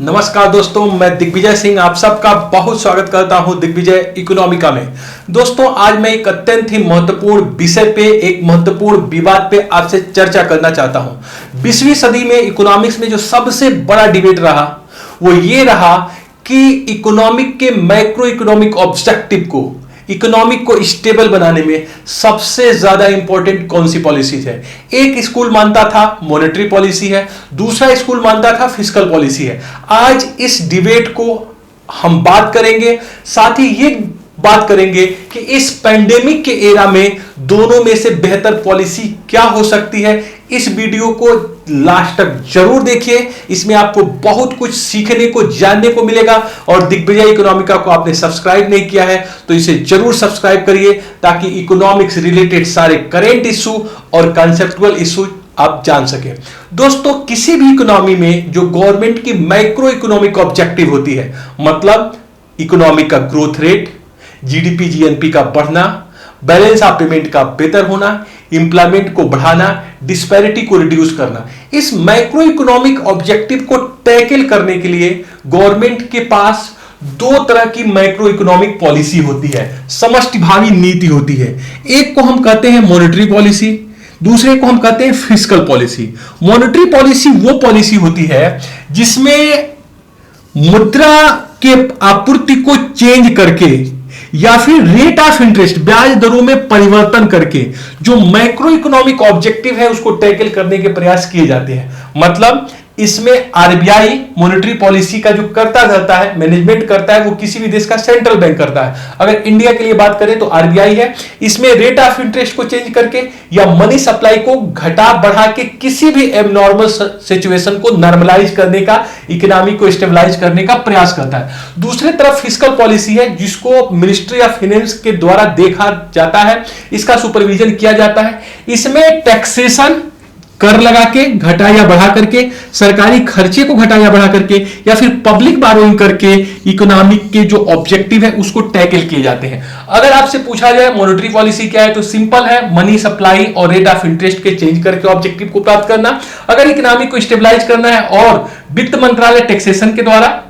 नमस्कार दोस्तों, मैं दिग्विजय सिंह आप सबका बहुत स्वागत करता हूं दिग्विजय इकोनॉमिका में। दोस्तों, आज मैं एक अत्यंत ही महत्वपूर्ण विषय पे, एक महत्वपूर्ण विवाद पे आपसे चर्चा करना चाहता हूं। 20वीं सदी में इकोनॉमिक्स में जो सबसे बड़ा डिबेट रहा वो ये रहा कि इकोनॉमिक के मैक्रो इकोनॉमिक ऑब्जेक्टिव को, इकोनॉमिक को स्टेबल बनाने में सबसे ज्यादा इंपॉर्टेंट कौन सी पॉलिसीज है। एक स्कूल मानता था मॉनेटरी पॉलिसी है, दूसरा स्कूल मानता था फिस्कल पॉलिसी है। आज इस डिबेट को हम बात करेंगे, साथ ही ये बात करेंगे कि इस पेंडेमिक के एरा में दोनों में से बेहतर पॉलिसी क्या हो सकती है। इस वीडियो को लास्ट तक जरूर देखिए, इसमें आपको बहुत कुछ सीखने को, जानने को मिलेगा। और दिग्विजय इकोनॉमिका को आपने सब्सक्राइब नहीं किया है तो इसे जरूर सब्सक्राइब करिए, ताकि इकोनॉमिक्स रिलेटेड सारे करेंट इशू और कंसेप्चुअल इशू आप जान सके। दोस्तों, किसी भी इकोनॉमी में जो गवर्नमेंट की मैक्रो इकोनॉमिक ऑब्जेक्टिव होती है, मतलब इकोनॉमिक का ग्रोथ रेट, जीडीपी जीएनपी का बढ़ना, बैलेंस ऑफ पेमेंट का बेहतर होना, इंप्लॉयमेंट को बढ़ाना, डिस्पैरिटी को रिड्यूस करना, इस मैक्रो इकोनॉमिक ऑब्जेक्टिव को टैकल करने के लिए गवर्नमेंट के पास दो तरह की मैक्रो इकोनॉमिक पॉलिसी होती है, समष्टिभावी नीति होती है। एक को हम कहते हैं मॉनेटरी पॉलिसी, दूसरे को हम कहते हैं फिस्कल पॉलिसी। मॉनेटरी पॉलिसी वो पॉलिसी होती है जिसमें मुद्रा के आपूर्ति को चेंज करके या फिर रेट ऑफ इंटरेस्ट, ब्याज दरों में परिवर्तन करके जो मैक्रो इकोनॉमिक ऑब्जेक्टिव है उसको टैकल करने के प्रयास किए जाते हैं। मतलब इसमें आरबीआई मॉनेटरी पॉलिसी का जो करता है, मैनेजमेंट करता है, वो किसी भी देश का सेंट्रल बैंक करता है। अगर इंडिया के लिए बात करें तो आरबीआई है। इसमें रेट ऑफ इंटरेस्ट को चेंज करके या मनी सप्लाई को घटा बढ़ा के किसी भी एबनॉर्मल सिचुएशन को नॉर्मलाइज करने का, इकोनॉमी को स्टेबलाइज करने का प्रयास करता है। दूसरी तरफ फिस्कल पॉलिसी है जिसको मिनिस्ट्री ऑफ फाइनेंस के द्वारा देखा जाता है, इसका सुपरविजन किया जाता है। इसमें टैक्सेशन, कर लगा के, घटा या बढ़ा करके, सरकारी खर्चे को घटा या बढ़ा करके, या फिर पब्लिक बारोइंग करके इकोनॉमिक के जो ऑब्जेक्टिव है उसको टैकल किए जाते हैं। अगर आपसे पूछा जाए मॉनेटरी पॉलिसी क्या है तो सिंपल है, मनी सप्लाई और रेट ऑफ इंटरेस्ट के चेंज करके ऑब्जेक्टिव को प्राप्त करना। अगर इकोनॉमी को स्टेबलाइज करना है और वित्त मंत्रालय टैक्सेशन के द्वारा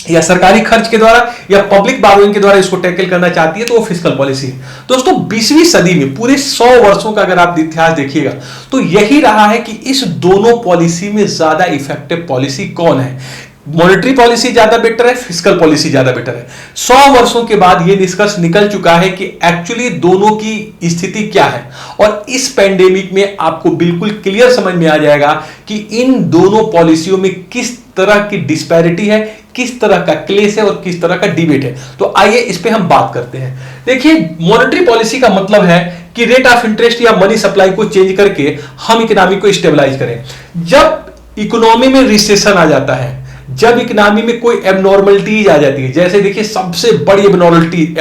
या सरकारी खर्च के द्वारा या पब्लिक बारोइंग के द्वारा इसको टैकल करना चाहती है तो वो फिस्कल पॉलिसी है। दोस्तों, 20वीं सदी में पूरे 100 वर्षों का अगर आप इतिहास देखिएगा तो यही रहा है कि इस दोनों पॉलिसी में ज्यादा इफेक्टिव पॉलिसी कौन है। मॉनेटरी पॉलिसी ज्यादा बेटर है, फिस्कल पॉलिसी ज्यादा बेटर है। 100 वर्षों के बाद यह निष्कर्ष निकल चुका है कि एक्चुअली दोनों की स्थिति क्या है। और इस पेंडेमिक में आपको बिल्कुल क्लियर समझ में आ जाएगा कि इन दोनों पॉलिसियों में किस तरह की डिस्पैरिटी है, किस तरह का क्लेश है और किस तरह का डिबेट है। तो आइए इस पे हम बात करते हैं। देखिए, मॉनेटरी पॉलिसी का मतलब है कि रेट ऑफ इंटरेस्ट या मनी सप्लाई को चेंज करके हम इकोनॉमी को स्टेबलाइज करें। जब इकोनॉमी में रिसेशन आ जाता है, जब इकोनॉमी में कोई एबनॉर्मलिटीज आ जाती है, जैसे देखिए सबसे बड़ी एबनॉर्मलिटीज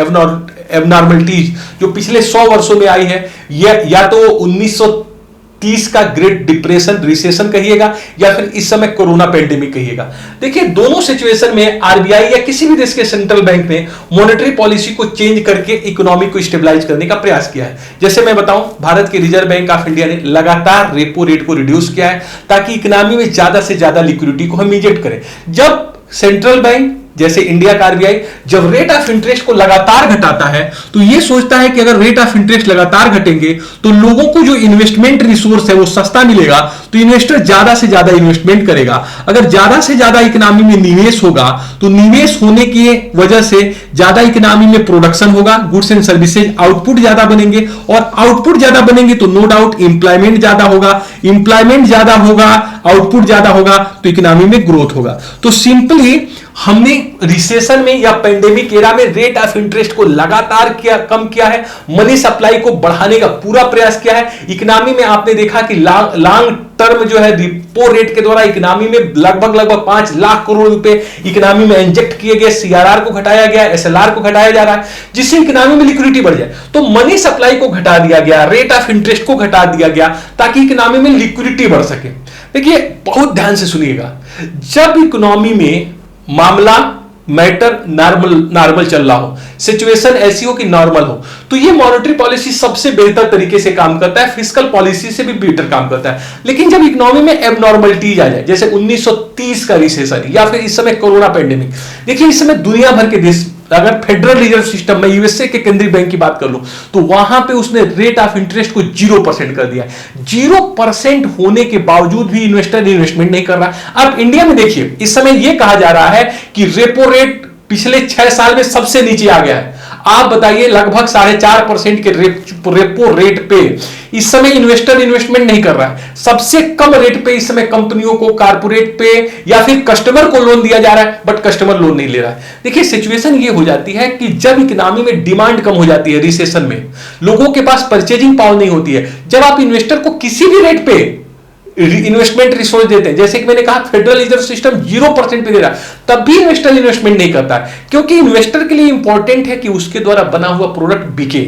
जो पिछले 100 वर्षों में आई है, या तो 1930 का ग्रेट डिप्रेशन, रिसेशन कहिएगा, या फिर इस समय कोरोना पेंडेमिक कहिएगा। देखिए, दोनों सिचुएशन में आरबीआई या किसी भी देश के सेंट्रल बैंक ने मॉनेटरी पॉलिसी को चेंज करके इकोनॉमी को स्टेबलाइज करने का प्रयास किया है। जैसे मैं बताऊं, भारत के रिजर्व बैंक ऑफ इंडिया ने लगातार रेपो रेट को रिड्यूस किया है ताकि इकोनॉमी में ज्यादा से ज्यादा लिक्विडिटी को हम इंजेक्ट करें। जब सेंट्रल बैंक जैसे इंडिया का आरबीआई जब रेट ऑफ इंटरेस्ट को लगातार घटाता है तो यह सोचता है कि अगर रेट ऑफ इंटरेस्ट लगातार घटेंगे तो लोगों को जो इन्वेस्टमेंट रिसोर्स है वो सस्ता मिलेगा, तो इन्वेस्टर ज्यादा से ज्यादा इन्वेस्टमेंट करेगा। अगर ज्यादा से ज्यादा इकोनॉमी में निवेश होगा तो निवेश होने की वजह से ज्यादा इकोनॉमी में प्रोडक्शन होगा, गुड्स एंड सर्विसेज आउटपुट ज्यादा बनेंगे, और आउटपुट ज्यादा बनेंगे तो नो डाउट इंप्लॉयमेंट ज्यादा होगा, इंप्लॉयमेंट ज्यादा होगा, आउटपुट ज्यादा होगा तो इकोनॉमी में ग्रोथ होगा। तो सिंपली हमने रिसेशन में या पेंडेमिक एरा में रेट ऑफ इंटरेस्ट को लगातार कम किया है, मनी सप्लाई को बढ़ाने का पूरा प्रयास किया है। इकोनॉमी में आपने देखा कि लॉन्ग टर्म जो है रिपो रेट के द्वारा इकोनॉमी में लगभग 5 लाख करोड़ रुपए इकोनॉमी में इंजेक्ट किए गए, सीआरआर को घटाया गया, एसएलआर को घटाया जा रहा है, जिससे इकोनॉमी में लिक्विडिटी बढ़ जाए। तो मनी सप्लाई को घटा दिया गया, रेट ऑफ इंटरेस्ट को घटा दिया गया ताकि इकोनॉमी में लिक्विडिटी बढ़ सके। देखिए, बहुत ध्यान से सुनिएगा, जब इकोनॉमी में मामला मैटर नॉर्मल चल रहा हो, सिचुएशन ऐसी हो कि नॉर्मल हो, तो ये मॉनेटरी पॉलिसी सबसे बेहतर तरीके से काम करता है, फिस्कल पॉलिसी से भी बेहतर काम करता है। लेकिन जब इकोनॉमी में एबनॉर्मलिटीज आ जाए, जैसे 1930 का रिसेशन या फिर इस समय कोरोना पेंडेमिक, देखिए इस समय दुनिया भर के देश, अगर फेडरल रिजर्व सिस्टम में यूएसए के केंद्रीय बैंक की बात कर लो तो वहां पे उसने रेट ऑफ इंटरेस्ट को 0% कर दिया। 0% होने के बावजूद भी इन्वेस्टर इन्वेस्टमेंट नहीं कर रहा। अब इंडिया में देखिए इस समय यह कहा जा रहा है कि रेपो रेट पिछले 6 साल में सबसे नीचे आ गया है। आप बताइए, लगभग 4.5% के रेपो रेट पे इस समय इन्वेस्टर इन्वेस्टमेंट नहीं कर रहा है। सबसे कम रेट पे इस समय कंपनियों को, कारपोरेट पे या फिर कस्टमर को लोन दिया जा रहा है, बट कस्टमर लोन नहीं ले रहा है। देखिए सिचुएशन ये हो जाती है कि जब इकोनॉमी में डिमांड कम हो जाती है, रिसेशन में लोगों के पास परचेजिंग पावर नहीं होती है, जब आप इन्वेस्टर को किसी भी रेट पे इन्वेस्टमेंट रिसोर्स देते हैं, जैसे कि मैंने कहा फेडरल रिजर्व सिस्टम 0% पे दे रहा है, तब भी इन्वेस्टर इन्वेस्टमेंट नहीं करता है, क्योंकि इन्वेस्टर के लिए इंपॉर्टेंट है कि उसके द्वारा बना हुआ प्रोडक्ट बिके।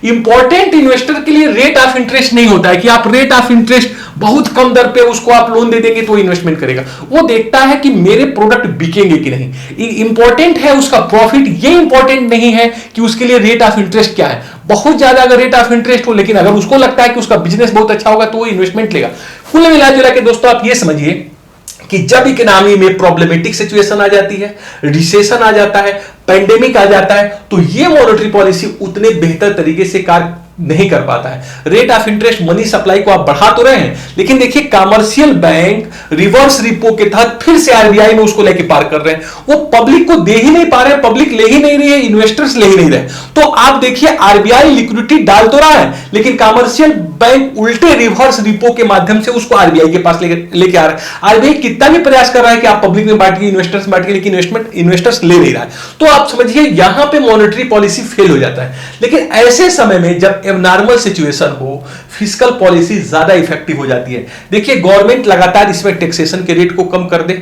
इंपॉर्टेंट इन्वेस्टर के लिए रेट ऑफ इंटरेस्ट नहीं होता है कि आप रेट ऑफ इंटरेस्ट बहुत कम दर पे उसको आप लोन दे देंगे तो इन्वेस्टमेंट करेगा। वो देखता है कि मेरे प्रोडक्ट बिकेंगे कि नहीं। इंपॉर्टेंट है उसका प्रॉफिट, ये इंपॉर्टेंट नहीं है कि उसके लिए रेट ऑफ इंटरेस्ट क्या है। बहुत ज्यादा अगर रेट ऑफ इंटरेस्ट हो, लेकिन अगर उसको लगता है कि उसका बिजनेस बहुत अच्छा होगा तो वो इन्वेस्टमेंट लेगा। कुल मिला के दोस्तों आप ये समझिए कि जब इकोनॉमी में प्रॉब्लमेटिक सिचुएशन आ जाती है, रिसेशन आ जाता है, पेंडेमिक आ जाता है, तो ये मॉनेटरी पॉलिसी उतने बेहतर तरीके से कार्य नहीं कर पाता है। Rate of interest, money supply को आप बढ़ा तो रहे हैं, लेकिन देखिए कमर्शियल बैंक रिवर्स रिपो के तहत फिर से आरबीआई में उसको लेके पार कर रहे हैं। वो पब्लिक को दे ही नहीं पा रहे, पब्लिक ले ही नहीं रही है, इन्वेस्टर्स ले ही नहीं रहे। तो आप देखिए आरबीआई लिक्विडिटी डाल तो रहा है, लेकिन कमर्शियल बैंक उल्टे रिवर्स रिपो के माध्यम से उसको आरबीआई के पास लेके आ रहा है। आरबीआई कितना भी प्रयास कर रहा है कि आप पब्लिक में बांटिए, इन्वेस्टर्स बांटिए, लेकिन इन्वेस्टर्स ले नहीं रहा है। तो आप समझिए यहां पे मॉनेटरी पॉलिसी फेल हो जाता है। लेकिन ऐसे समय में जब एबनॉर्मल सिचुएशन हो, फिस्कल पॉलिसी ज्यादा इफेक्टिव हो जाती है। देखिए गवर्नमेंट लगातार इसमें टैक्सेशन के रेट को कम कर दे,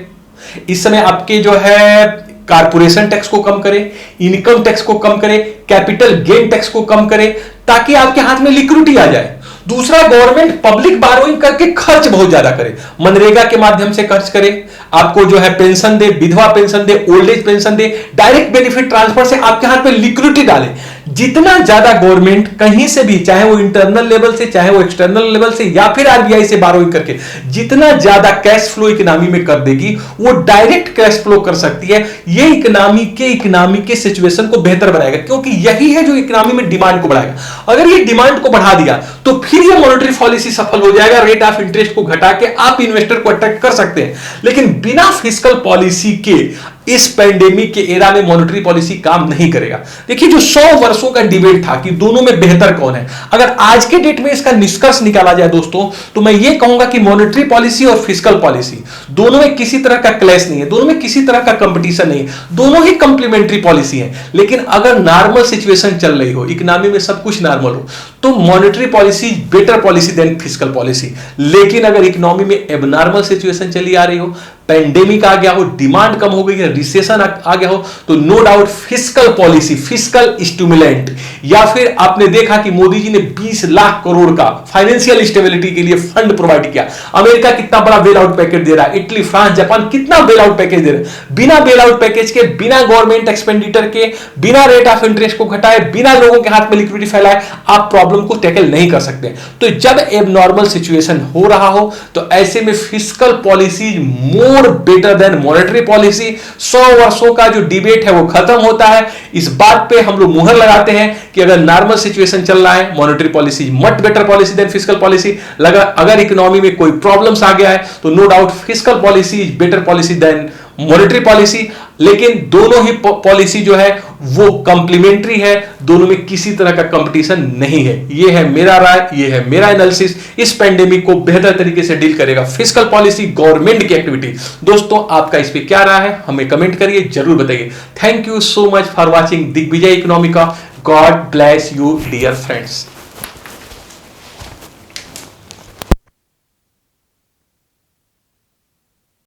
इस समय आपके जो है कारपोरेशन टैक्स को कम करे, इनकम टैक्स को कम करे, कैपिटल गेन टैक्स को कम करे, ताकि आपके हाथ में लिक्विडिटी आ जाए। दूसरा, गवर्नमेंट पब्लिक बारोइंग करके खर्च बहुत ज्यादा करे, मनरेगा के माध्यम से खर्च करे, आपको जो है पेंशन दे, विधवा पेंशन दे, ओल्ड एज पेंशन दे, डायरेक्ट बेनिफिट ट्रांसफर से आपके हाथ में लिक्विडिटी डाले। जितना ज्यादा गवर्नमेंट कहीं से भी, चाहे वो इंटरनल लेवल से, चाहे वो एक्सटर्नल लेवल से या फिर आरबीआई से बारोइंग करके, जितना ज्यादा कैश फ्लो इकोनॉमी में कर देगी, वो डायरेक्ट कैश फ्लो कर सकती है। ये इकोनॉमी के सिचुएशन को बेहतर बनाएगा, क्योंकि यही है जो इकोनॉमी में डिमांड को बढ़ाएगा। अगर ये डिमांड को बढ़ा दिया तो फिर ये मॉनेटरी पॉलिसी सफल हो जाएगा, रेट ऑफ इंटरेस्ट को घटा के आप इन्वेस्टर को अट्रैक्ट कर सकते हैं। लेकिन बिना फिस्कल पॉलिसी के इस पेंडेमिक के एरा में मॉनेटरी पॉलिसी काम नहीं करेगा। देखिए जो 100 वर्षों का डिबेट था कि दोनों में बेहतर कौन है, अगर आज के डेट में इसका निष्कर्ष निकाला जाए दोस्तों, तो मैं ये कहूंगा कि मॉनेटरी पॉलिसी और फिस्कल पॉलिसी दोनों में किसी तरह का क्लैश नहीं है, दोनों में किसी तरह का कंपटीशन नहीं है, दोनों ही कंप्लीमेंट्री पॉलिसी है। लेकिन अगर नॉर्मल सिचुएशन चल रही हो, इकोनॉमी में सब कुछ नॉर्मल हो, तो monetary policy better policy than fiscal policy. लेकिन अगर इकोनॉमी में एबनॉर्मल सिचुएशन चली आ रही हो, पेंडेमिक आ गया हो, डिमांड कम हो गई है, रिसेशन आ गया हो, तो no doubt fiscal policy, fiscal stimulant, या फिर आपने देखा कि मोदी जी ने 20 लाख करोड़ का फाइनेंशियल स्टेबिलिटी के लिए फंड प्रोवाइड किया। अमेरिका कितना बड़ा बेल आउट पैकेज दे रहा है, इटली, फ्रांस, जापान कितना बेल आउट पैकेज दे रहे हैं। बिना बेल आउट पैकेज के, बिना गवर्नमेंट एक्सपेंडिचर के, बिना रेट ऑफ इंटरेस्ट को घटाए, बिना लोगों के हाथ में लिक्विडिटी फैलाए, आप प्रॉब्लम को टैकल नहीं कर सकते। तो जब एबनॉर्मल सिचुएशन हो रहा हो, तो ऐसे में fiscal policy more better than monetary policy. 100 वर्षों का जो डिबेट है वो खत्म होता है। इस बात पे हम लोग मुहर लगाते हैं कि अगर नॉर्मल सिचुएशन चल रहा है, monetary policy much better policy than fiscal policy. अगर इकोनॉमी में कोई प्रॉब्लम्स आ गया है तो no doubt fiscal policy is better policy than monetary policy. लेकिन दोनों ही पॉलिसी जो है वो कंप्लीमेंट्री है, दोनों में किसी तरह का कंपटीशन नहीं है। ये है मेरा राय, ये है मेरा एनालिसिस। इस पेंडेमिक को बेहतर तरीके से डील करेगा फिस्कल पॉलिसी, गवर्नमेंट की एक्टिविटी। दोस्तों आपका इस पे क्या राय है हमें कमेंट करिए, जरूर बताइए। Thank you so much for watching Digvijay Economica. God bless you dear friends.